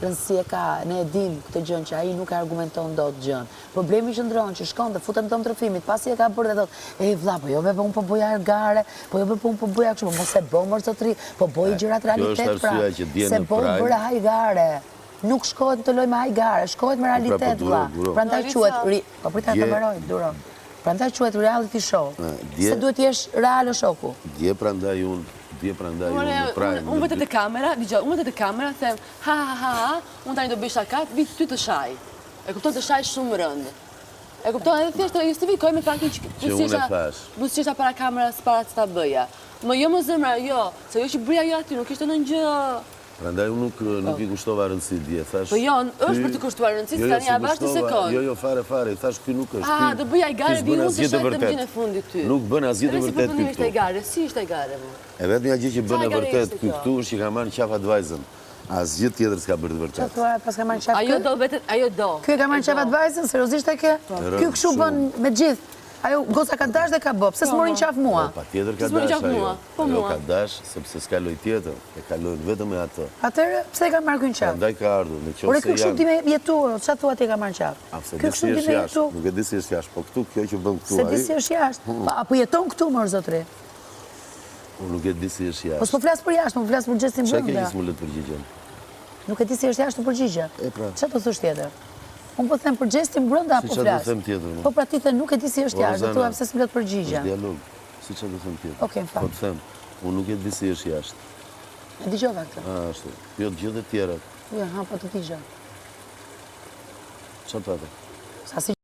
rëndësi e ka, ne e dim këtë gjën që ai nuk e argumenton dot gjën. Problemi qëndron që shkon dhe futet në dom trafimit, pasi e ka bërë dhe thot, vlla, po jo unë po bëja gare, po jo unë po bëja kështu, mos e bëm më zotëri, po bëj gjërat realitet pra. Se bëra hajgare. Nuk shkohet të loj me hajgare, shkohet me realitet, vlla. Prandaj quhet, po prita të mbaroj, duro. Prandaj quhet reality show. Se duhet jesh real o shoku. Dje prandaj unë në prime. Unë vete të kamera, them, ha, unë tani do bëj shakat, vi ty të shaj. E kupton të shaj shumë rënd. E kupton edhe thjesht të justifikoj me faktin që unë e thash. Busë qesha para kameras para të ta bëja. Më jo më zemra, jo, se jo që bëja jo aty, nuk ishte në gjë. Prandaj unë nuk i kushtova rëndësi dje, thash. Po jo, është për të kushtuar rëndësi, se tani ja bash të sekond. Jo, fare, thash ky nuk është. Do bëja i gare, di unë të shajt të mëgjën e fundit ty. Nuk bën asgjë të vërtet ky këtu. Si ishte e gare, mu? E vetëmja gjë që bën e vërtet ky këtu është që ka marrë qaf advajzën. Asgjë tjetër s'ka bërë të vërtet. Çfarë thua, pas ka marrë qaf kë? Ajo do. Ky e ka marrë qaf advajzën, seriozisht e ke? Ky kështu bën me gjithë. Ajo goca ka dash dhe ka bë, pse s'morin qaf mua? Patjetër ka dash ajo. Ajo ka dash sepse s'ka lojë tjetër, e kalojnë vetëm me atë. Atëherë pse e ka marrë qaf? Prandaj ka ardhur, në qoftë se janë. Ore ky kështu ti me jetuar, çfarë thua ti ka marrë qaf? Ky kështu ti me jetuar. Nuk e di si është jashtë, po këtu kjo që bën këtu ai. Se di si është jashtë. Apo jeton këtu më zotri? Unë nuk e di si është jashtë. Po s'po flas për jashtë, po flas për gjësin brenda. Çka ke më le të përgjigjem? Nuk e di si është jashtë të përgjigje. Pra. Çfarë do thosh tjetër? Unë po them për gjestin brenda apo flas? Si çfarë do them tjetër? Po pra ti the nuk e di si është jashtë, thua pse s'më le të përgjigja. Është dialog. Si çfarë do them tjetër? Okej, fal. Po të them, unë nuk e di si është jashtë. E dëgjova këtë. Ashtu. Jo të gjithë të tjerat. Jo, po të dëgjoj. Çfarë? Sa si